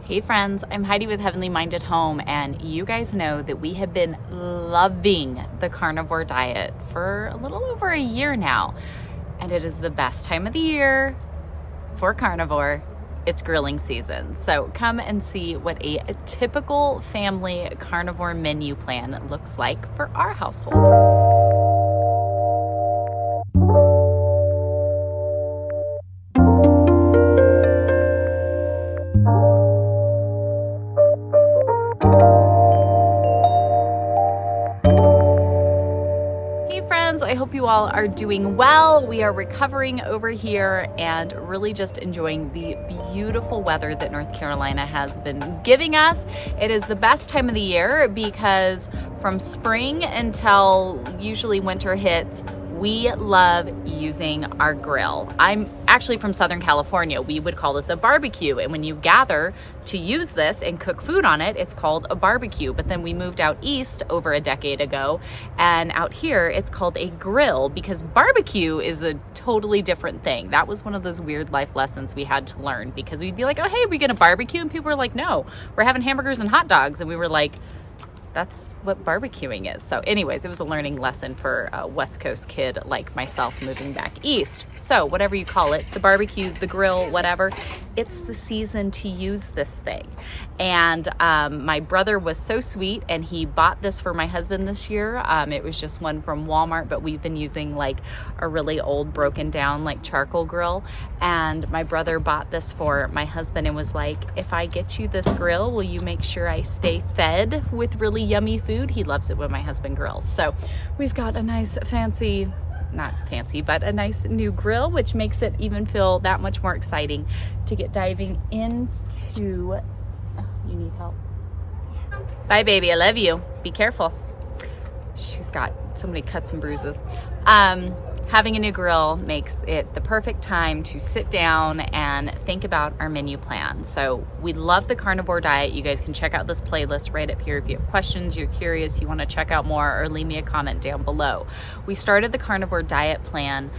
Hey friends, I'm Heidi with Heavenly Minded Home, and you guys know that we have been loving the carnivore diet for a little over a year now, and it is the best time of the year for carnivore. It's grilling season, so come and see what a typical family carnivore menu plan looks like for our household. I hope you all are doing well. We are recovering over here and really just enjoying the beautiful weather that North Carolina has been giving us. It is the best time of the year because from spring until usually winter hits, we love using our grill. I'm actually from Southern California. We would call this a barbecue. And when you gather to use this and cook food on it, it's called a barbecue. But then we moved out east over a decade ago. And out here, it's called a grill because barbecue is a totally different thing. That was one of those weird life lessons we had to learn because we'd be like, oh, hey, are we gonna barbecue? And people were like, no, we're having hamburgers and hot dogs. And we were like, that's what barbecuing is. So anyways, it was a learning lesson for a West Coast kid like myself moving back east. So whatever you call it, the barbecue, the grill, whatever, it's the season to use this thing. And my brother was so sweet and he bought this for my husband this year. It was just one from Walmart, but we've been using like a really old broken down like charcoal grill. And my brother bought this for my husband and was like, if I get you this grill, will you make sure I stay fed with really yummy food? He loves it when my husband grills. So we've got a nice fancy, not fancy, but a nice new grill, which makes it even feel that much more exciting to get diving into. Oh, you need help? Bye, baby. I love you. Be careful. She's got so many cuts and bruises. Having a new grill makes it the perfect time to sit down and think about our menu plan. So we love the carnivore diet. You guys can check out this playlist right up here if you have questions, you're curious, you want to check out more, or leave me a comment down below. We started the carnivore diet plan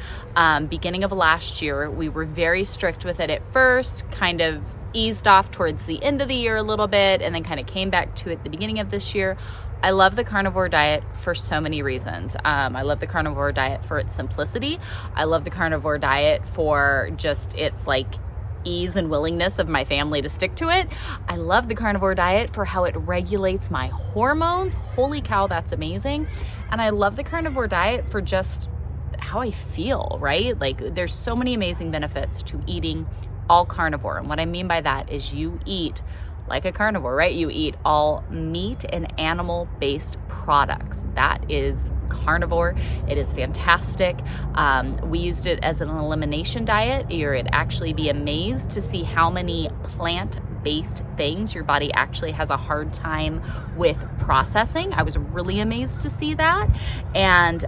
beginning of last year. We were very strict with it at first, kind of eased off towards the end of the year a little bit, and then kind of came back to it at the beginning of this year. I love the carnivore diet for so many reasons. I love the carnivore diet for its simplicity. I love the carnivore diet for just its like ease and willingness of my family to stick to it. I love the carnivore diet for how it regulates my hormones. Holy cow, that's amazing. And I love the carnivore diet for just how I feel, right? Like there's so many amazing benefits to eating all carnivore. And what I mean by that is you eat like a carnivore, right? You eat all meat and animal-based products. That is carnivore. It is fantastic. We used it as an elimination diet. You'd actually be amazed to see how many plant-based things your body actually has a hard time with processing. I was really amazed to see that. And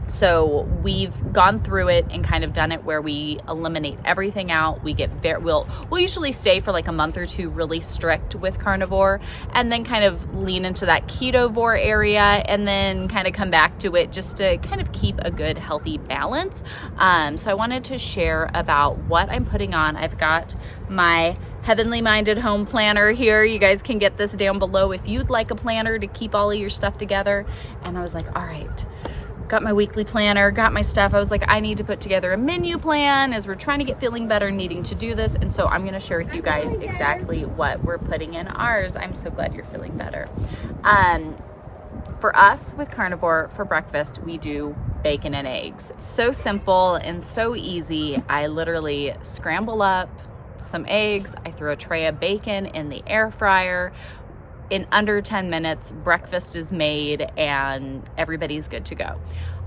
so we've gone through it and kind of done it where we eliminate everything out. We'll usually stay for like a month or two really strict with carnivore and then kind of lean into that ketovore area and then kind of come back to it just to kind of keep a good healthy balance. So I wanted to share about what I'm putting on. I've got my Heavenly Minded Home Planner here. You guys can get this down below if you'd like a planner to keep all of your stuff together. And I was like, all right, got my weekly planner, got my stuff. I was like, I need to put together a menu plan as we're trying to get feeling better, needing to do this. And so I'm going to share with you guys exactly what we're putting in ours. I'm so glad you're feeling better. For us with carnivore for breakfast, we do bacon and eggs. It's so simple and so easy. I literally scramble up some eggs. I throw a tray of bacon in the air fryer. In under 10 minutes, breakfast is made and everybody's good to go.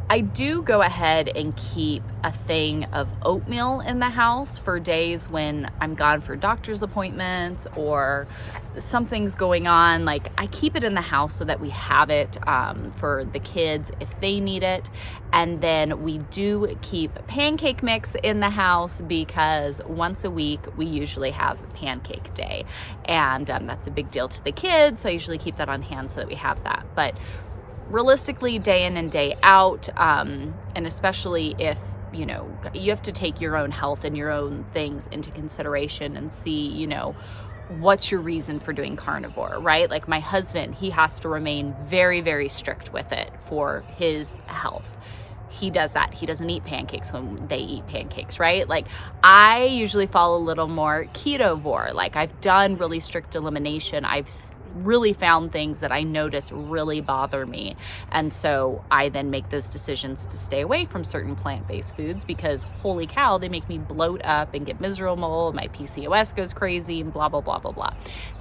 I do go ahead and keep a thing of oatmeal in the house for days when I'm gone for doctor's appointments or something's going on. Like I keep it in the house so that we have it for the kids if they need it. And then we do keep pancake mix in the house because once a week we usually have pancake day. And that's a big deal to the kids. So I usually keep that on hand so that we have that. But realistically, day in and day out, and especially if you know you have to take your own health and your own things into consideration and see what's your reason for doing carnivore, right? Like my husband, he has to remain very, very strict with it for his health. He does that. He doesn't eat pancakes when they eat pancakes, right? Like I usually fall a little more ketovore. Like I've done really strict elimination. I've really found things that I notice really bother me. And so I then make those decisions to stay away from certain plant-based foods because holy cow, they make me bloat up and get miserable. My PCOS goes crazy and blah, blah, blah, blah, blah.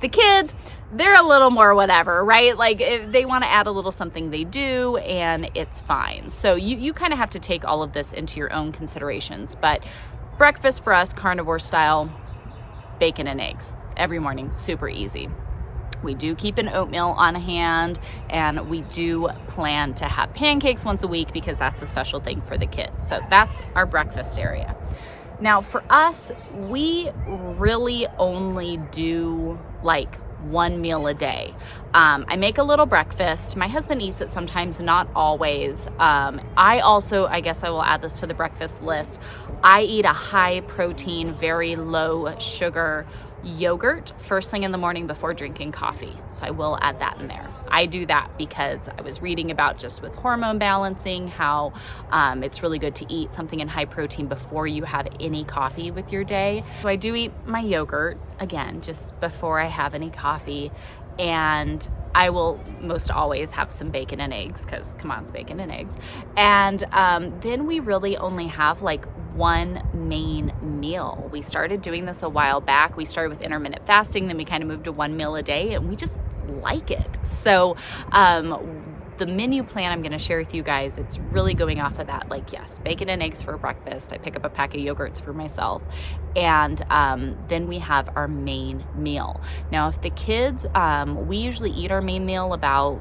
The kids, they're a little more whatever, right? Like if they want to add a little something, they do, and it's fine. So you kind of have to take all of this into your own considerations. But breakfast for us, carnivore style, bacon and eggs every morning, super easy. We do keep an oatmeal on hand, and we do plan to have pancakes once a week because that's a special thing for the kids. So that's our breakfast area. Now for us, we really only do like one meal a day. I make a little breakfast. My husband eats it sometimes, not always. I guess I will add this to the breakfast list. I eat a high protein, very low sugar yogurt first thing in the morning before drinking coffee. So I will add that in there. I do that because I was reading about just with hormone balancing, how it's really good to eat something in high protein before you have any coffee with your day. So I do eat my yogurt, again, just before I have any coffee. And I will most always have some bacon and eggs because come on, it's bacon and eggs. And then we really only have like one main meal. We started doing this a while back. We started with intermittent fasting, then we kind of moved to one meal a day, and we just like it. So the menu plan I'm going to share with you guys, it's really going off of that. Like, yes, bacon and eggs for breakfast. I pick up a pack of yogurts for myself. And then we have our main meal. Now, if the kids, we usually eat our main meal about,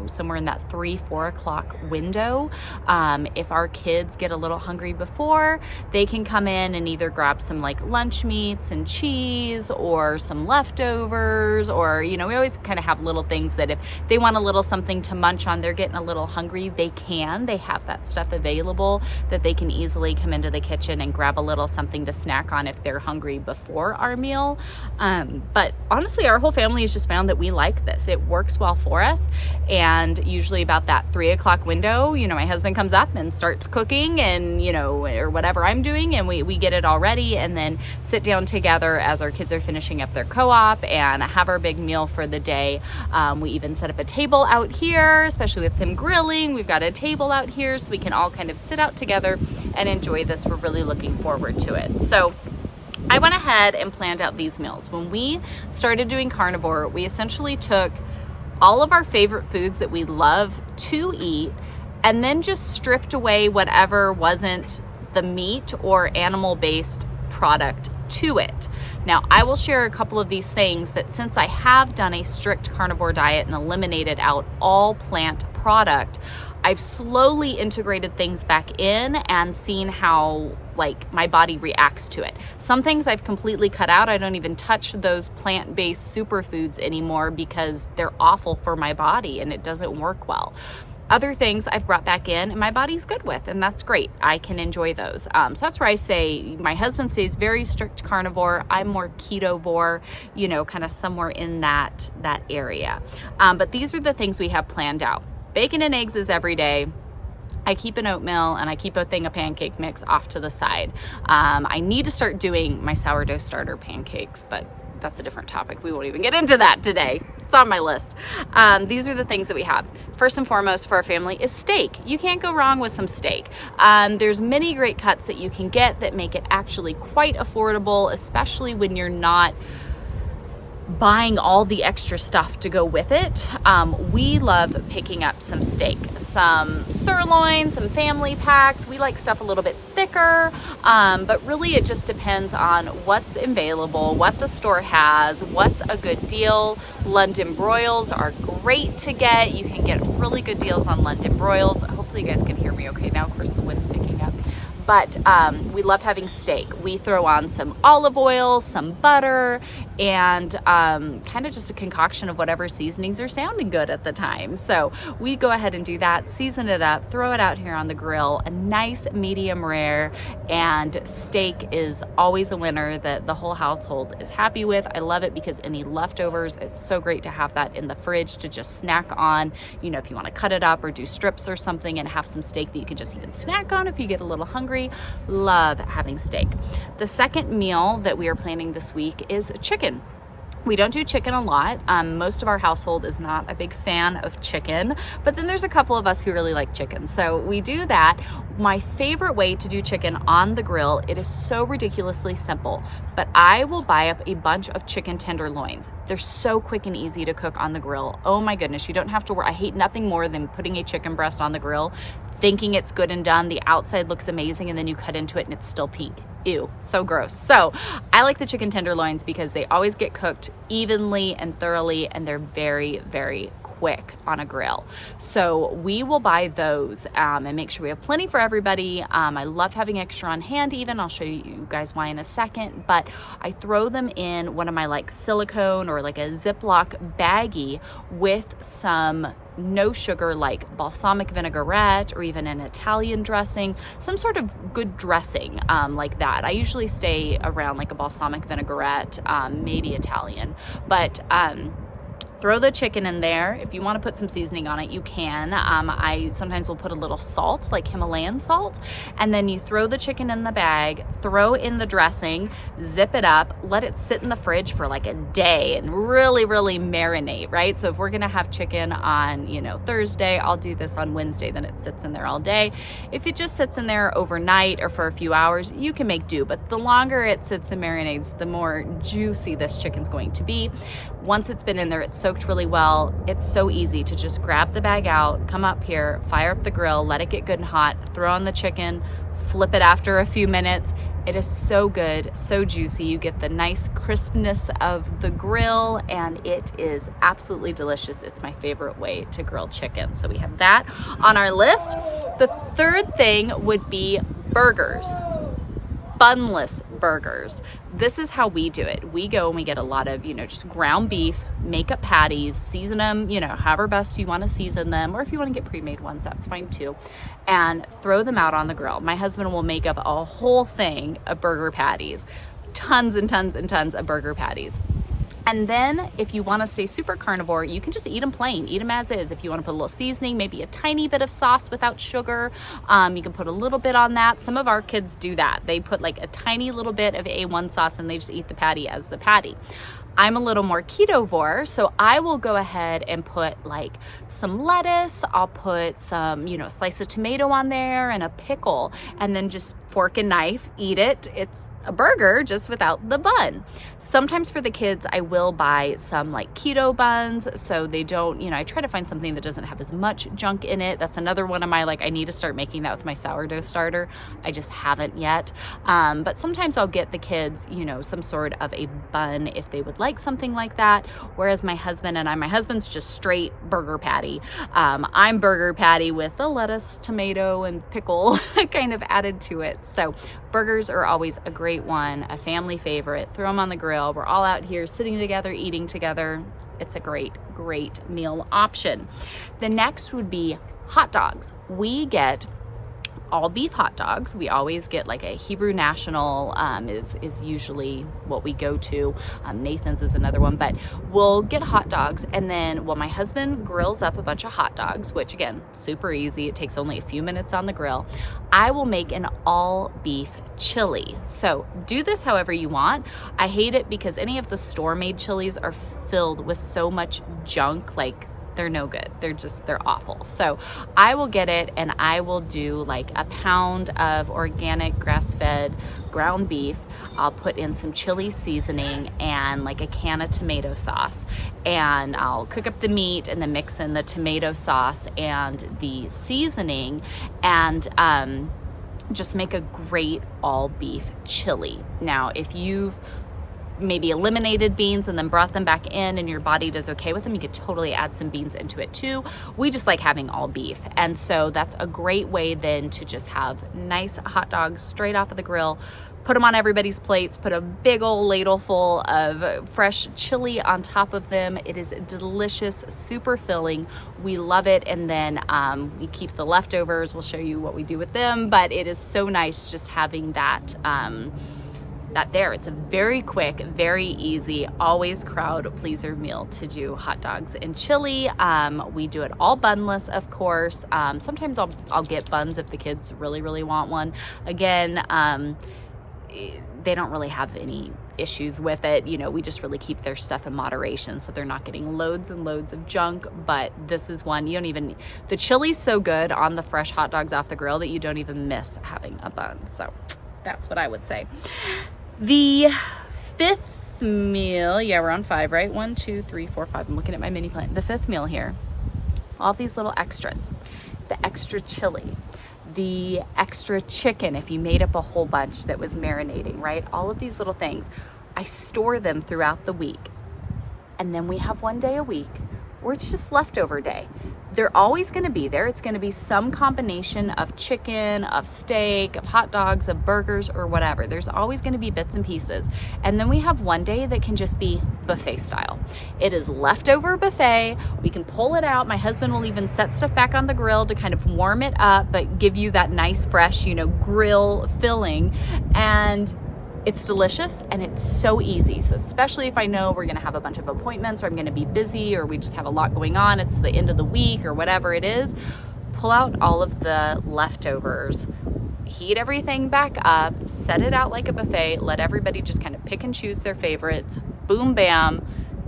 somewhere in that 3-4 o'clock window. If our kids get a little hungry before, they can come in and either grab some like lunch meats and cheese or some leftovers, or, we always kind of have little things that if they want a little something to munch on, they're getting a little hungry, they have that stuff available that they can easily come into the kitchen and grab a little something to snack on if they're hungry before our meal. But honestly, our whole family has just found that we like this. It works well for us. And usually about that 3 o'clock window, my husband comes up and starts cooking and, or whatever I'm doing, and we get it all ready and then sit down together as our kids are finishing up their co-op and have our big meal for the day. We even set up a table out here, especially with him grilling. We've got a table out here so we can all kind of sit out together and enjoy this. We're really looking forward to it. So I went ahead and planned out these meals. When we started doing carnivore, we essentially took all of our favorite foods that we love to eat and then just stripped away whatever wasn't the meat or animal-based product to it. Now, I will share a couple of these things that since I have done a strict carnivore diet and eliminated out all plant product, I've slowly integrated things back in and seen how my body reacts to it. Some things I've completely cut out. I don't even touch those plant-based superfoods anymore because they're awful for my body and it doesn't work well. Other things I've brought back in and my body's good with, and that's great. I can enjoy those. So that's where I say my husband stays very strict carnivore. I'm more ketovore, kind of somewhere in that area. But these are the things we have planned out. Bacon and eggs is every day. I keep an oatmeal and I keep a thing of pancake mix off to the side. I need to start doing my sourdough starter pancakes, but that's a different topic. We won't even get into that today. It's on my list. These are the things that we have. First and foremost for our family is steak. You can't go wrong with some steak. There's many great cuts that you can get that make it actually quite affordable, especially when you're not buying all the extra stuff to go with it. We love picking up some steak, some sirloin, some family packs. We like stuff a little bit thicker, but really it just depends on what's available, what the store has, what's a good deal. London broils are great to get. You can get really good deals on London broils. Hopefully you guys can hear me okay now. Of course, the wind's picking up. But we love having steak. We throw on some olive oil, some butter, and kind of just a concoction of whatever seasonings are sounding good at the time. So we go ahead and do that, season it up, throw it out here on the grill, a nice medium rare, and steak is always a winner that the whole household is happy with. I love it because any leftovers, it's so great to have that in the fridge to just snack on, you know, if you want to cut it up or do strips or something and have some steak that you can just even snack on if you get a little hungry. Love having steak. The second meal that we are planning this week is chicken. We don't do chicken a lot. Most of our household is not a big fan of chicken, but then there's a couple of us who really like chicken. So we do that. My favorite way to do chicken on the grill, it is so ridiculously simple, but I will buy up a bunch of chicken tenderloins. They're so quick and easy to cook on the grill. Oh my goodness, you don't have to worry. I hate nothing more than putting a chicken breast on the grill, thinking it's good and done. The outside looks amazing and then you cut into it and it's still pink. Ew, so gross. So I like the chicken tenderloins because they always get cooked evenly and thoroughly, and they're very, very quick on a grill. So we will buy those and make sure we have plenty for everybody. I love having extra on hand even. I'll show you guys why in a second, but I throw them in one of my like silicone or like a Ziploc baggie with some no sugar like balsamic vinaigrette or even an Italian dressing, some sort of good dressing like that. I usually stay around like a balsamic vinaigrette, maybe Italian, but throw the chicken in there. If you want to put some seasoning on it, you can. I sometimes will put a little salt, like Himalayan salt, and then you throw the chicken in the bag, throw in the dressing, zip it up, let it sit in the fridge for like a day and really, really marinate, right? So if we're gonna have chicken on, you know, Thursday, I'll do this on Wednesday, then it sits in there all day. If it just sits in there overnight or for a few hours, you can make do, but the longer it sits and marinates, the more juicy this chicken's going to be. Once it's been in there, it's soaked really well. It's so easy to just grab the bag out, come up here, fire up the grill, let it get good and hot, throw on the chicken, flip it after a few minutes. It is so good, so juicy. You get the nice crispness of the grill and it is absolutely delicious. It's my favorite way to grill chicken. So we have that on our list. The third thing would be burgers. Bunless burgers. This is how we do it. We go and we get a lot of, you know, just ground beef, make up patties, season them, you know, however best you want to season them, or if you want to get pre-made ones, that's fine too, and throw them out on the grill. My husband will make up a whole thing of burger patties, tons and tons and tons of burger patties. And then if you want to stay super carnivore, you can just eat them plain, eat them as is. If you want to put a little seasoning, maybe a tiny bit of sauce without sugar, you can put a little bit on that. Some of our kids do that. They put like a tiny little bit of A1 sauce and they just eat the patty as the patty. I'm a little more ketovore, so I will go ahead and put like some lettuce, I'll put some, you know, a slice of tomato on there and a pickle, and then just fork and knife, eat it. It's a burger just without the bun. Sometimes for the kids, I will buy some like keto buns so they don't, you know, I try to find something that doesn't have as much junk in it. That's another one of my, like, I need to start making that with my sourdough starter. I just haven't yet. But sometimes I'll get the kids, you know, some sort of a bun if they would like something like that. Whereas my husband and my husband's just straight burger patty. I'm burger patty with the lettuce, tomato, and pickle kind of added to it. So burgers are always a great one, a family favorite. Throw them on the grill. We're all out here sitting together, eating together. It's a great, great meal option. The next would be hot dogs. We get all beef hot dogs. We always get like a Hebrew National is usually what we go to. Nathan's is another one, but we'll get hot dogs. And then, well, my husband grills up a bunch of hot dogs, which again, super easy. It takes only a few minutes on the grill. I will make an all beef chili. So do this however you want. I hate it because any of the store-made chilies are filled with so much junk, like they're no good. They're awful. So I will get it and I will do like a pound of organic grass-fed ground beef. I'll put in some chili seasoning and like a can of tomato sauce, and I'll cook up the meat and then mix in the tomato sauce and the seasoning, and just make a great all beef chili. Now, if you've maybe eliminated beans and then brought them back in and your body does okay with them, you could totally add some beans into it too. We just like having all beef. And so that's a great way then to just have nice hot dogs straight off of the grill, put them on everybody's plates, put a big old ladle full of fresh chili on top of them. It is delicious, super filling. We love it. And then we keep the leftovers. We'll show you what we do with them, but it is so nice just having that there. It's a very quick, very easy, always crowd pleaser meal to do hot dogs and chili. We do it all bunless, of course. Sometimes I'll get buns if the kids really want one. Again, they don't really have any issues with it. You know, we just really keep their stuff in moderation so they're not getting loads and loads of junk. But this is one you don't even, the chili's so good on the fresh hot dogs off the grill that you don't even miss having a bun. So that's what I would say. The fifth meal, yeah, we're on 5, right? 1, 2, 3, 4, 5. I'm looking at my mini plan. The fifth meal here, all these little extras, the extra chili, the extra chicken if you made up a whole bunch that was marinating, right? All of these little things, I store them throughout the week. And then we have one day a week where it's just leftover day. They're always going to be there. It's going to be some combination of chicken, of steak, of hot dogs, of burgers, or whatever. There's always going to be bits and pieces. And then we have one day that can just be buffet style. It is leftover buffet. We can pull it out. My husband will even set stuff back on the grill to kind of warm it up, but give you that nice, fresh, you know, grill filling. And it's delicious and it's so easy. So especially if I know we're gonna have a bunch of appointments or I'm gonna be busy or we just have a lot going on, it's the end of the week or whatever it is, pull out all of the leftovers, heat everything back up, set it out like a buffet, let everybody just kind of pick and choose their favorites, boom, bam,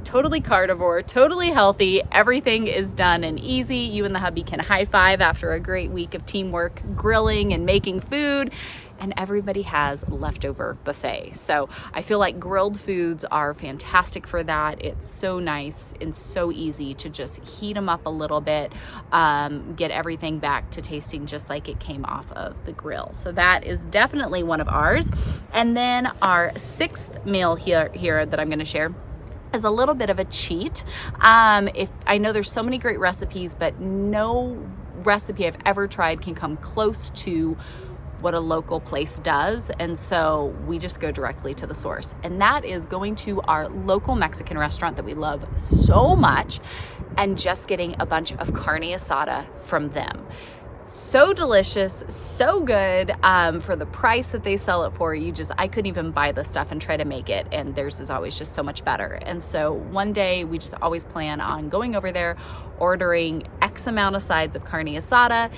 totally carnivore, totally healthy, everything is done and easy. You and the hubby can high five after a great week of teamwork, grilling and making food, and everybody has leftover buffet. So I feel like grilled foods are fantastic for that. It's so nice and so easy to just heat them up a little bit, get everything back to tasting just like it came off of the grill. So that is definitely one of ours. And then our sixth meal here that I'm gonna share is a little bit of a cheat. If I know there's so many great recipes, but no recipe I've ever tried can come close to what a local place does. And so we just go directly to the source. And that is going to our local Mexican restaurant that we love so much and just getting a bunch of carne asada from them. So delicious, so good for the price that they sell it for. I couldn't even buy this stuff and try to make it, and theirs is always just so much better. And so one day we just always plan on going over there, ordering X amount of sides of carne asada.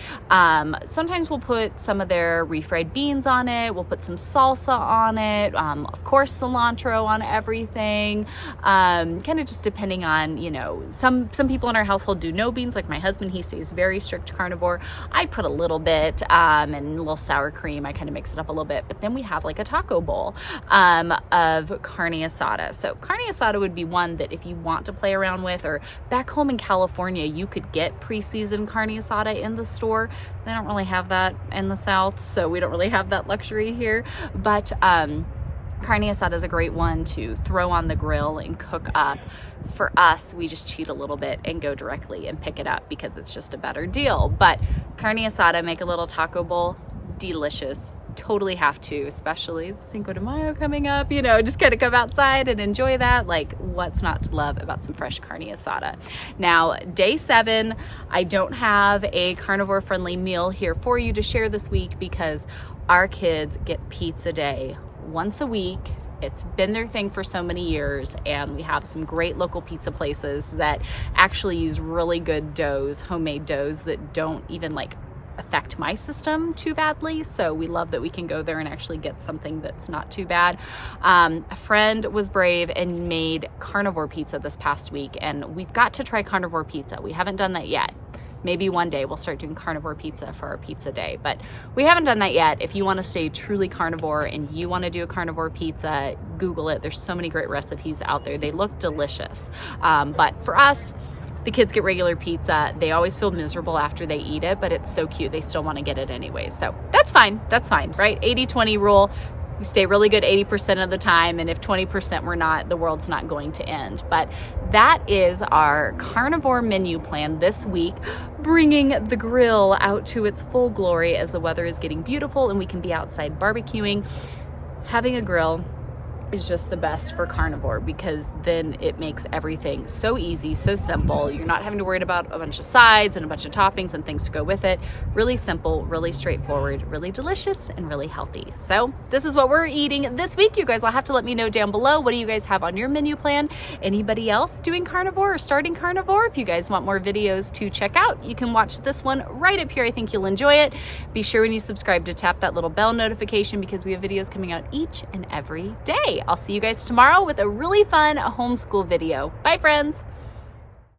Sometimes we'll put some of their refried beans on it. We'll put some salsa on it. Of course, cilantro on everything. Kind of just depending on, you know, some people in our household do no beans. Like my husband, he stays very strict carnivore. I put a little bit and a little sour cream. I kind of mix it up a little bit. But then we have like a taco bowl of carne asada. So carne asada would be one that if you want to play around with, or back home in California, you could get pre-seasoned carne asada in the store. They don't really have that in the South, so we don't really have that luxury here. But carne asada is a great one to throw on the grill and cook up. For us, we just cheat a little bit and go directly and pick it up because it's just a better deal. But carne asada, make a little taco bowl, delicious. Totally have to, especially it's Cinco de Mayo coming up, you know, just kind of come outside and enjoy that. Like, what's not to love about some fresh carne asada? Now, day 7, I don't have a carnivore friendly meal here for you to share this week because our kids get pizza day once a week. It's been their thing for so many years, and we have some great local pizza places that actually use really good doughs, homemade doughs that don't even like affect my system too badly. So we love that we can go there and actually get something that's not too bad. A friend was brave and made carnivore pizza this past week, and we've got to try carnivore pizza. We haven't done that yet. Maybe one day we'll start doing carnivore pizza for our pizza day, but we haven't done that yet. If you want to stay truly carnivore and you want to do a carnivore pizza, Google it. There's so many great recipes out there. They look delicious. But for us, the kids get regular pizza. They always feel miserable after they eat it, but it's so cute. They still want to get it anyway. So that's fine. That's fine, right? 80-20 rule. We stay really good 80% of the time, and if 20% we're not, the world's not going to end. But that is our carnivore menu plan this week, bringing the grill out to its full glory as the weather is getting beautiful and we can be outside barbecuing. having a grill is just the best for carnivore, because then it makes everything so easy, so simple. You're not having to worry about a bunch of sides and a bunch of toppings and things to go with it. Really simple, really straightforward, really delicious, and really healthy. So this is what we're eating this week. You guys will have to let me know down below, what do you guys have on your menu plan? Anybody else doing carnivore or starting carnivore? If you guys want more videos to check out, you can watch this one right up here. I think you'll enjoy it. Be sure when you subscribe to tap that little bell notification, because we have videos coming out each and every day. I'll see you guys tomorrow with a really fun homeschool video. Bye, friends.